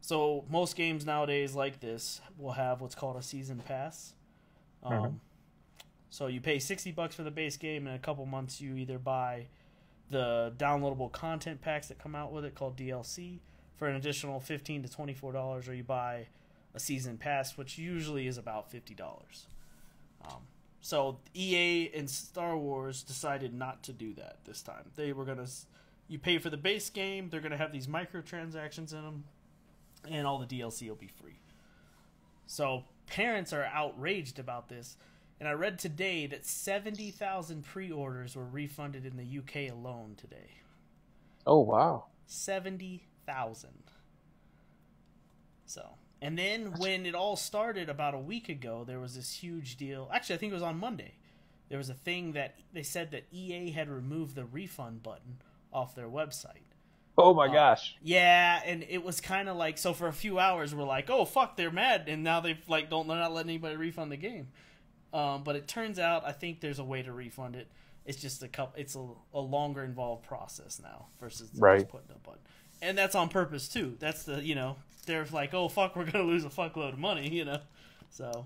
so most games nowadays like this will have what's called a season pass. So you pay $60 for the base game, and in a couple months you either buy the downloadable content packs that come out with it called DLC for an additional $15 to $24, or you buy a season pass, which usually is about $50. So EA and Star Wars decided not to do that this time. They were you pay for the base game, they're gonna have these microtransactions in them, and all the DLC will be free. So parents are outraged about this. And I read today that 70,000 pre-orders were refunded in the UK alone today. Oh, wow. 70,000. So, and then when it all started about a week ago, there was this huge deal. Actually, I think it was on Monday. There was a thing that they said that EA had removed the refund button off their website. Oh my gosh. Yeah, and it was kind of like, so for a few hours we're like, oh fuck, they're mad, and now they're not letting anybody refund the game. But it turns out, I think there's a way to refund it. It's just it's a longer involved process now versus just putting a button. And that's on purpose too. That's they're like, oh fuck, we're gonna lose a fuckload of money, So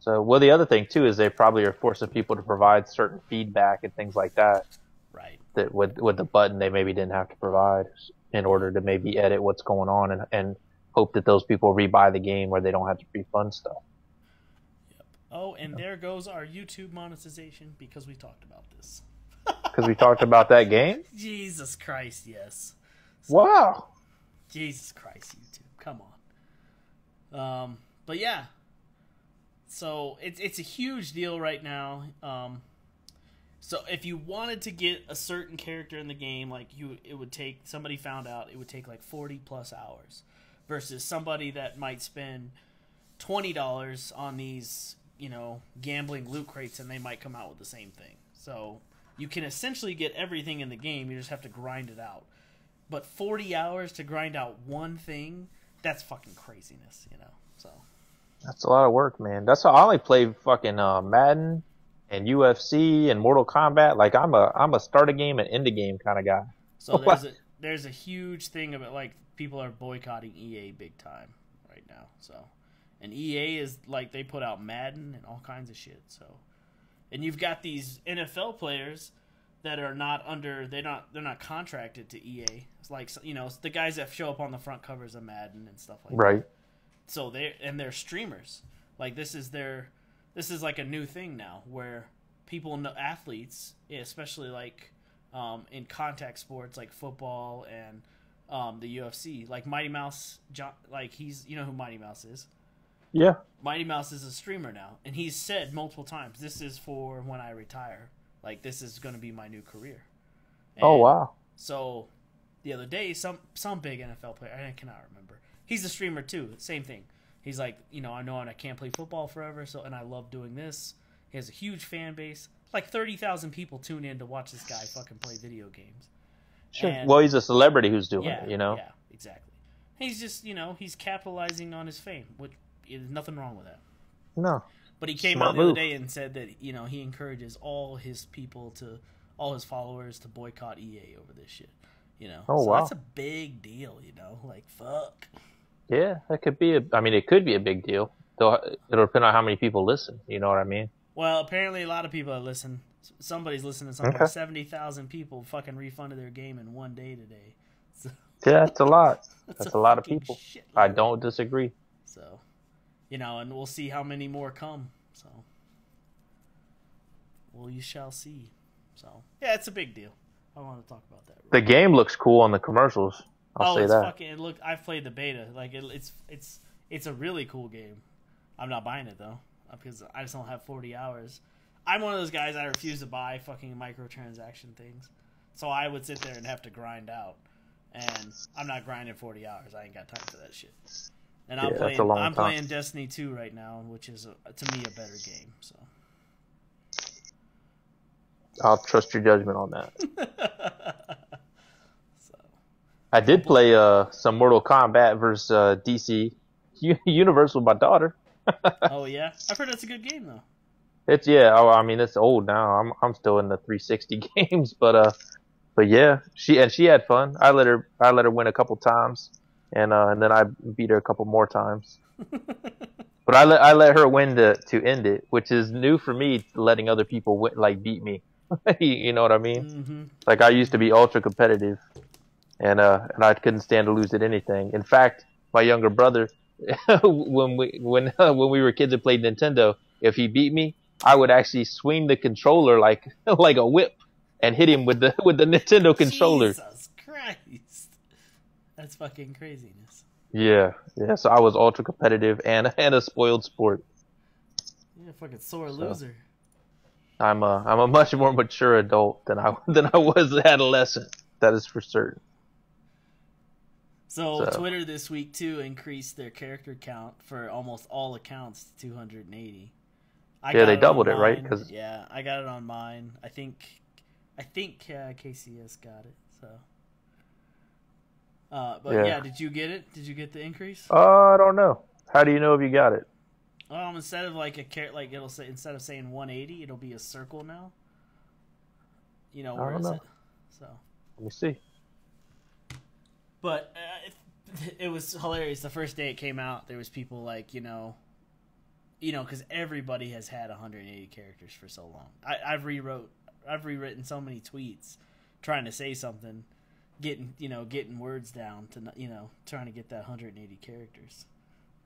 well, the other thing too is they probably are forcing people to provide certain feedback and things like that. Right. That with the button they maybe didn't have to provide in order to maybe edit what's going on and hope that those people rebuy the game where they don't have to refund stuff. Oh, and there goes our YouTube monetization because we talked about this. Because we talked about that game? Jesus Christ, yes. Wow. Jesus Christ, YouTube. Come on. But yeah. So it's a huge deal right now. So if you wanted to get a certain character in the game, somebody found out it would take like 40 plus hours versus somebody that might spend $20 on these gambling loot crates, and they might come out with the same thing. So you can essentially get everything in the game. You just have to grind it out. But 40 hours to grind out one thing, that's fucking craziness, So that's a lot of work, man. That's why I only play fucking Madden and UFC and Mortal Kombat. Like I'm a start a game and end a game kind of guy. So there's a huge thing about like people are boycotting EA big time right now. So. And EA is like, they put out Madden and all kinds of shit. So, and you've got these NFL players that are they're not contracted to EA. It's like, the guys that show up on the front covers of Madden and stuff like that. Right. So they're streamers. Like this is like a new thing now where athletes, especially like in contact sports like football and the UFC, like Mighty Mouse, he's, who Mighty Mouse is. Yeah. Mighty Mouse is a streamer now, and he's said multiple times, this is for when I retire. Like, this is going to be my new career. And oh, wow. So, the other day, some big NFL player, I cannot remember. He's a streamer, too. Same thing. He's like, I know I can't play football forever, and I love doing this. He has a huge fan base. Like, 30,000 people tune in to watch this guy fucking play video games. Sure. Well, he's a celebrity who's doing it, Yeah, exactly. He's just, he's capitalizing on his fame, which... There's nothing wrong with that. No. But he came out the other day and said that, he encourages all his people to all his followers to boycott EA over this shit. You know, Oh so wow. that's a big deal. You know, like fuck. Yeah, that could be I mean, it could be a big deal. Though it'll depend on how many people listen. You know what I mean? Well, apparently a lot of people are listening. Somebody's listening somewhere. Okay. 70,000 people fucking refunded their game in one day today. So, Yeah, that's a lot. that's That's a lot of fucking people. shitload. I don't disagree. So, you know, and we'll see how many more come. So, well, you shall see. So, yeah, it's a big deal. I want to talk about that. The game looks cool on the commercials. I'll say it's that. fucking. Look, I've played the beta. Like, it's a really cool game. I'm not buying it though because I just don't have 40 hours. I'm one of those guys. I refuse to buy fucking microtransaction things. So I would sit there and have to grind out, and I'm not grinding 40 hours. I ain't got time for that shit. And I'm playing Destiny 2 right now, which is to me a better game. So I'll trust your judgment on that. so I did play some Mortal Kombat versus DC Universe with my daughter. oh yeah, I've heard that's a good game though. It's I mean it's old now. I'm still in the 360 games, but yeah, she had fun. I let her win a couple times, and then I beat her a couple more times. But I let her win to end it, which is new for me. Letting other people win, like beat me, you know what I mean? Mm-hmm. Like I used to be ultra competitive, and I couldn't stand to lose at anything. In fact, my younger brother, when we were kids and played Nintendo, if he beat me, I would actually swing the controller like a whip and hit him with the Nintendo controller. Jesus Christ, that's fucking craziness. Yeah. So I was ultra competitive and a spoiled sport. You're a fucking sore loser. I'm a much more mature adult than I was adolescent. That is for certain. So Twitter this week too increased their character count for almost all accounts to 280. They doubled it, right? Yeah, I got it on mine. I think KCS got it. So, but yeah, did you get it? Did you get the increase? I don't know. How do you know if you got it? Instead of it'll say instead of saying 180, it'll be a circle now. You know where is it? So let me see. But it was hilarious. The first day it came out, there was people like, because everybody has had 180 characters for so long. I've rewritten so many tweets trying to say something, getting words down to, trying to get that 180 characters.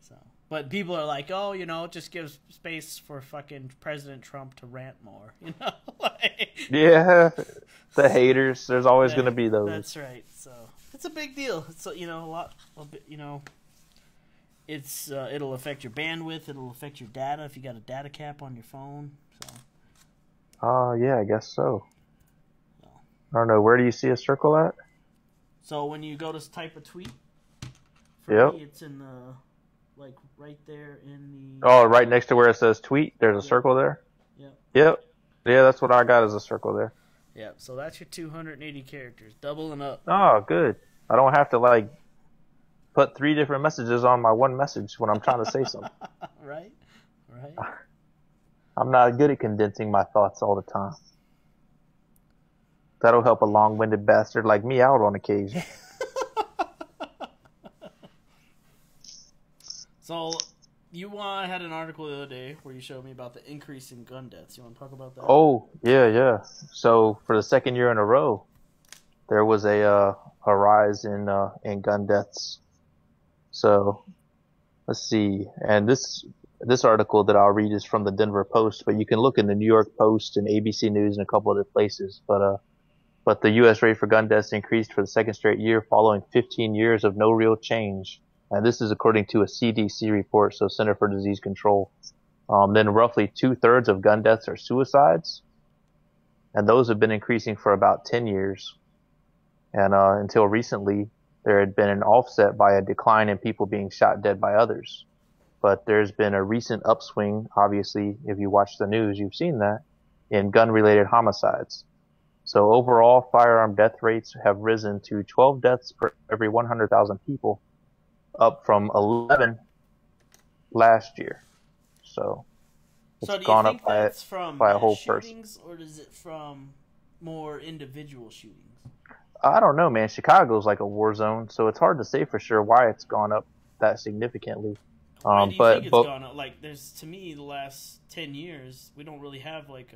So, but people are like, oh, it just gives space for fucking President Trump to rant more, Yeah, the haters. There's always going to be those. That's right. So it's a big deal. It's it's it'll affect your bandwidth. It'll affect your data if you got a data cap on your phone. So. Yeah, I guess so. I don't know. Where do you see a circle at? So when you go to type a tweet, me, it's in the right there in the. Oh, right next to where it says tweet. There's a circle there. Yep. Yeah, that's what I got as a circle there. Yep. So that's your 280 characters, doubling up. Oh, good. I don't have to put 3 different messages on my one message when I'm trying to say something. Right. I'm not good at condensing my thoughts all the time. That'll help a long-winded bastard like me out on occasion. So, you had an article the other day where you showed me about the increase in gun deaths. You want to talk about that? Oh, yeah. So, for the second year in a row, there was a rise in gun deaths. So, let's see. And this article that I'll read is from the Denver Post, but you can look in the New York Post and ABC News and a couple other places. But the U.S. rate for gun deaths increased for the second straight year following 15 years of no real change. And this is according to a CDC report, so Center for Disease Control. Then roughly 2/3 of gun deaths are suicides. And those have been increasing for about 10 years. And until recently, there had been an offset by a decline in people being shot dead by others. But there's been a recent upswing, obviously, if you watch the news, you've seen that, in gun-related homicides. So overall, firearm death rates have risen to 12 deaths per every 100,000 people, up from 11 last year. So it's gone up by a whole person. Or is it from more individual shootings? I don't know, man. Chicago's like a war zone, so it's hard to say for sure why it's gone up that significantly. Why do you think it's But gone up? Like, there's, to me, the last 10 years, we don't really have like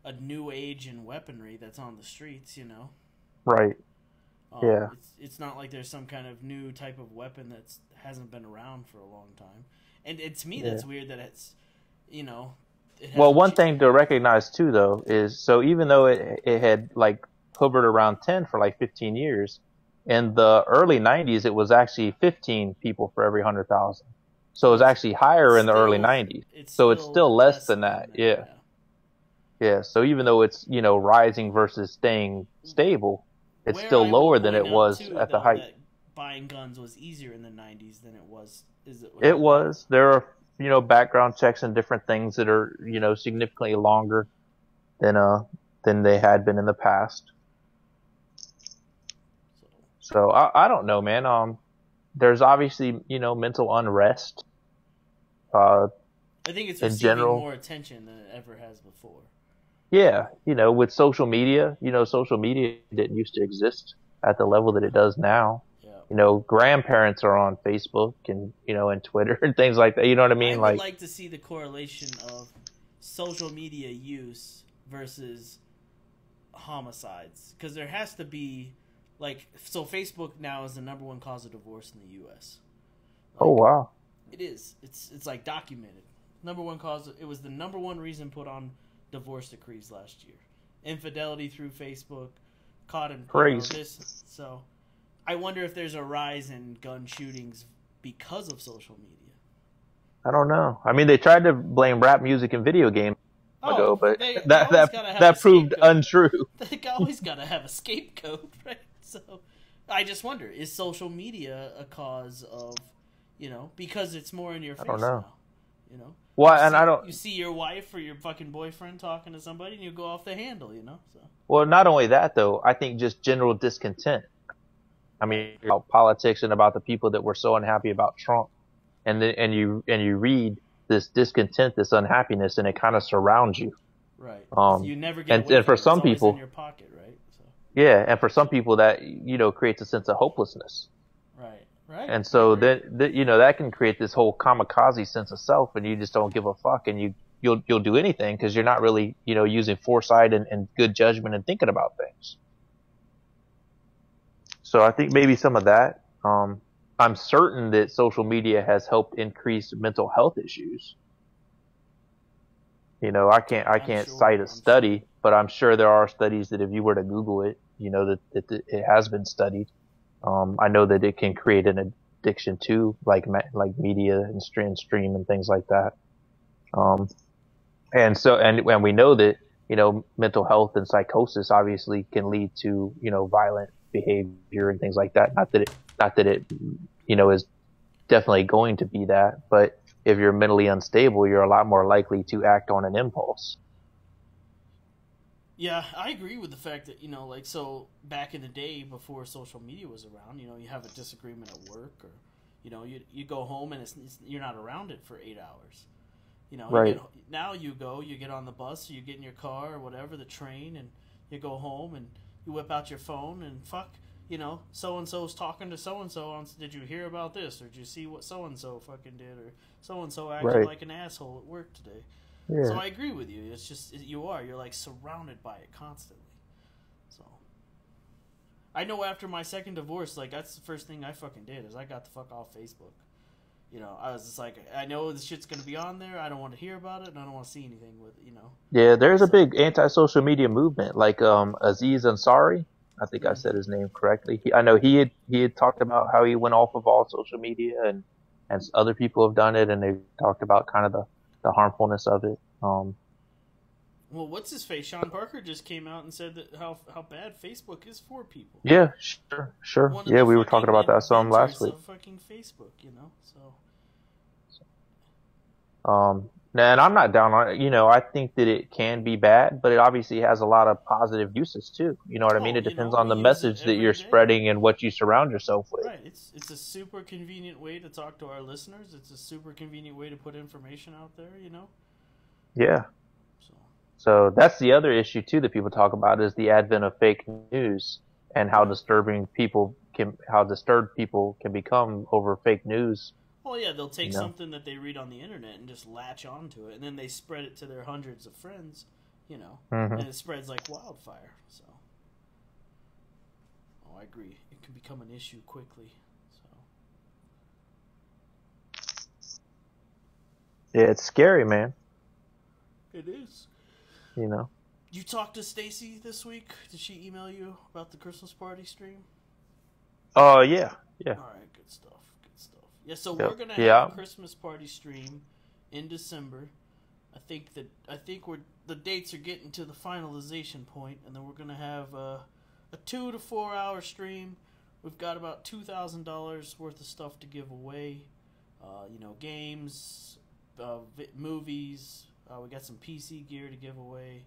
a new age in weaponry that's on the streets, you know? right, yeah. It's not like there's some kind of new type of weapon that hasn't been around for a long time. And to me, Yeah. that's weird that it's, you know, it Well, hasn't one thing to recognize too, though, is so even though it had like hovered around 10 for like 15 years, in the early 90s it was actually 15 people for every 100,000. So it was actually higher in the early 90s. So it's still less than that. Yeah. Yeah. So even though it's, rising versus staying stable, it's Where still I lower would than it point out, was too, at the though, height. that buying guns was easier in the 90s than it was. Is it? It was. There are, background checks and different things that are, significantly longer than they had been in the past. So I don't know, man. There's obviously, mental unrest. I think it's in receiving general. more attention than it ever has before. Yeah, with social media, social media didn't used to exist at the level that it does now. Yeah. Grandparents are on Facebook and, and Twitter and things like that. You know what I mean? I would like to see the correlation of social media use versus homicides. Because there has to be, so Facebook now is the number one cause of divorce in the U.S. Oh, wow. It is. It's documented. Number one cause. It was the number one reason put on divorce decrees last year. Infidelity through Facebook, caught in this. So, I wonder if there's a rise in gun shootings because of social media. I don't know. I mean, they tried to blame rap music and video games ago, but that proved untrue. They always got to have a scapegoat, right? So, I just wonder, is social media a cause of, because it's more in your face now, Well, you see your wife or your fucking boyfriend talking to somebody and you go off the handle, So. Well, not only that though, I think just general discontent. I mean, about politics and about the people that were so unhappy about Trump, and you read this discontent, this unhappiness, and it kind of surrounds you. Right. You never get and for some people, in your pocket, right? So. Yeah, and for some people that creates a sense of hopelessness. Right. Right. And so that can create this whole kamikaze sense of self, and you just don't give a fuck, and you'll do anything because you're not really using foresight and good judgment and thinking about things. So I think maybe some of that. I'm certain that social media has helped increase mental health issues. I can't cite a study, but I'm sure there are studies that if you were to Google it, that it has been studied. I know that it can create an addiction too, like media and stream and things like that. And we know that, mental health and psychosis obviously can lead to, violent behavior and things like that. Not that it, is definitely going to be that, but if you're mentally unstable, you're a lot more likely to act on an impulse. Yeah, I agree with the fact that, so back in the day before social media was around, you have a disagreement at work or, you go home and you're not around it for 8 hours. Right. Now you get on the bus or you get in your car or whatever, the train, and you go home and you whip out your phone and fuck, so-and-so's talking to so-and-so on, did you hear about this? Or did you see what so-and-so fucking did? Or so-and-so acted like an asshole at work today. Yeah. So I agree with you. It's just, you're like surrounded by it constantly. So I know after my second divorce, that's the first thing I fucking did is I got the fuck off Facebook. I was just like, I know this shit's going to be on there. I don't want to hear about it, and I don't want to see anything with it, Yeah, there's a big anti-social media movement, like Aziz Ansari. I think I said his name correctly. I know he had talked about how he went off of all social media, and other people have done it, and they talked about kind of the harmfulness of it. Well, what's his face? Sean Parker just came out and said that how bad Facebook is for people. Yeah, sure. Yeah, we were talking about that some last week. Of fucking Facebook, so. And I'm not down on it. I think that it can be bad, but it obviously has a lot of positive uses too. You know what I mean? It depends on the message that you're spreading and what you surround yourself with. Right. It's a super convenient way to talk to our listeners. It's a super convenient way to put information out there, Yeah. So that's the other issue too that people talk about is the advent of fake news and how disturbed people can become over fake news. Well, yeah, they'll take something that they read on the internet and just latch onto it, and then they spread it to their hundreds of friends, and it spreads like wildfire. So, I agree. It can become an issue quickly. So, yeah, it's scary, man. It is. You talked to Stacy this week? Did she email you about the Christmas party stream? Oh, yeah. Yeah. All right, good stuff. Yeah, so we're going to have a Christmas party stream in December. I think the dates are getting to the finalization point, and then we're going to have a 2 to 4 hour stream. We've got about $2,000 worth of stuff to give away. Games, movies. We got some PC gear to give away.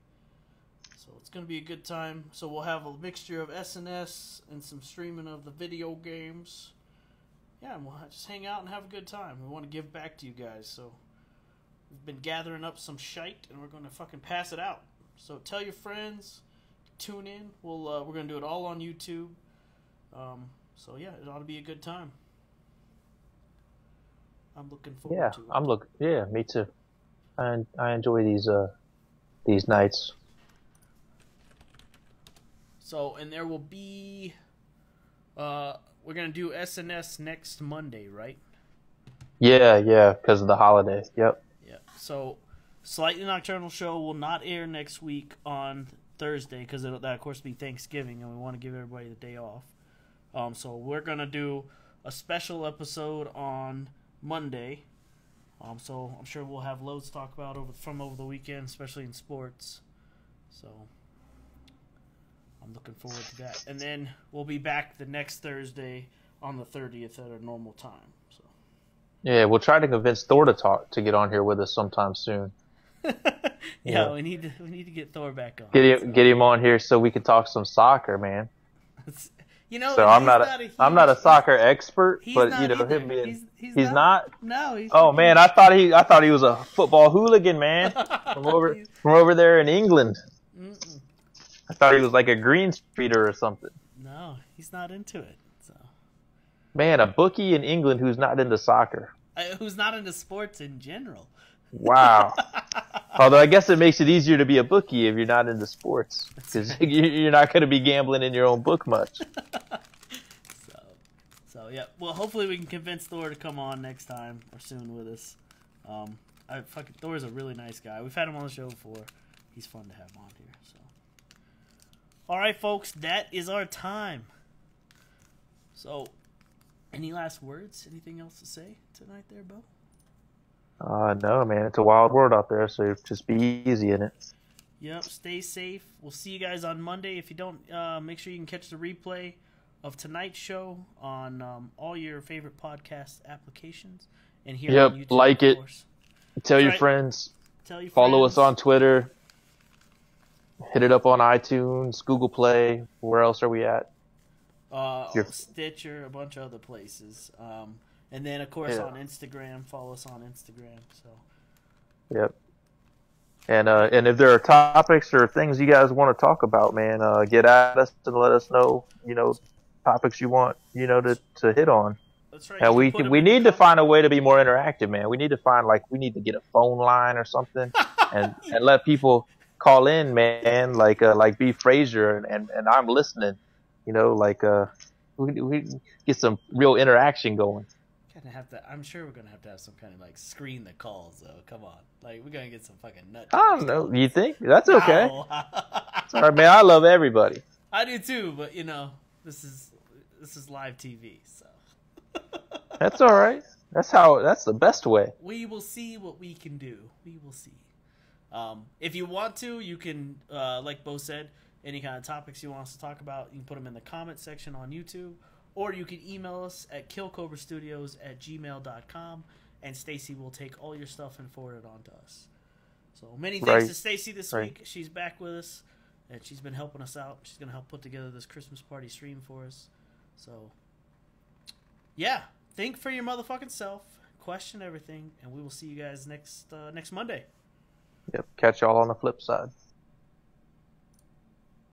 So it's going to be a good time. So we'll have a mixture of SNS and some streaming of the video games. Yeah, and we'll just hang out and have a good time. We want to give back to you guys. So we've been gathering up some shite, and we're going to fucking pass it out. So tell your friends. Tune in. We're going to do it all on YouTube. So yeah, it ought to be a good time. I'm looking forward to it. Yeah, me too. I enjoy these nights. So, and there will be, we're going to do SNS next Monday, right? Yeah, because of the holiday. Yep. Yeah. So, Slightly Nocturnal show will not air next week on Thursday because that, of course, be Thanksgiving, and we want to give everybody the day off. So we're going to do a special episode on Monday. So I'm sure we'll have loads to talk about over the weekend, especially in sports. So I'm looking forward to that. And then we'll be back the next Thursday on the 30th at our normal time. So yeah, we'll try to convince Thor to get on here with us sometime soon. yeah, we need to get Thor back on. Get him on here so we can talk some soccer, man. So I'm not a soccer expert, but him being he's not. No, he's. Oh man, I thought he was a football hooligan, man, from over there in England. Mm-mm. I thought he was like a green streeter or something. No, he's not into it. So. Man, a bookie in England who's not into soccer. Who's not into sports in general. Wow. Although I guess it makes it easier to be a bookie if you're not into sports, because you're not going to be gambling in your own book much. So yeah. Well, hopefully we can convince Thor to come on next time or soon with us. Thor's a really nice guy. We've had him on the show before. He's fun to have on here. So, all right, folks, that is our time. So, any last words? Anything else to say tonight, there, Bo? No, man. It's a wild world out there, so just be easy in it. Yep, stay safe. We'll see you guys on Monday. If you don't, make sure you can catch the replay of tonight's show on all your favorite podcast applications. And here on YouTube, like it. Tell your friends. Follow us on Twitter. Hit it up on iTunes, Google Play. Where else are we at? Stitcher, a bunch of other places. And then, of course, on Instagram. Follow us on Instagram. So. Yep. And if there are topics or things you guys want to talk about, man, get at us and let us know. Topics you want, to hit on. That's right. And we need to find a way to be more interactive, man. We need to get a phone line or something, and let people call in, man. Like B. Frazier and I'm listening. We get some real interaction going. I'm sure we're gonna have to have some kind of screen that calls though. Come on, we're gonna get some fucking nut. I don't know. You think that's okay? No. It's all right, man. I love everybody. I do too, but this is live TV, so. That's all right. That's the best way. We will see what we can do. We will see. If you want to, you can, like Bo said, any kind of topics you want us to talk about, you can put them in the comment section on YouTube. Or you can email us at killcobrastudios@gmail.com, and Stacy will take all your stuff and forward it on to us. So many thanks to Stacy this week. She's back with us, and she's been helping us out. She's going to help put together this Christmas party stream for us. So, yeah, think for your motherfucking self, question everything, and we will see you guys next Monday. Yep, catch y'all on the flip side.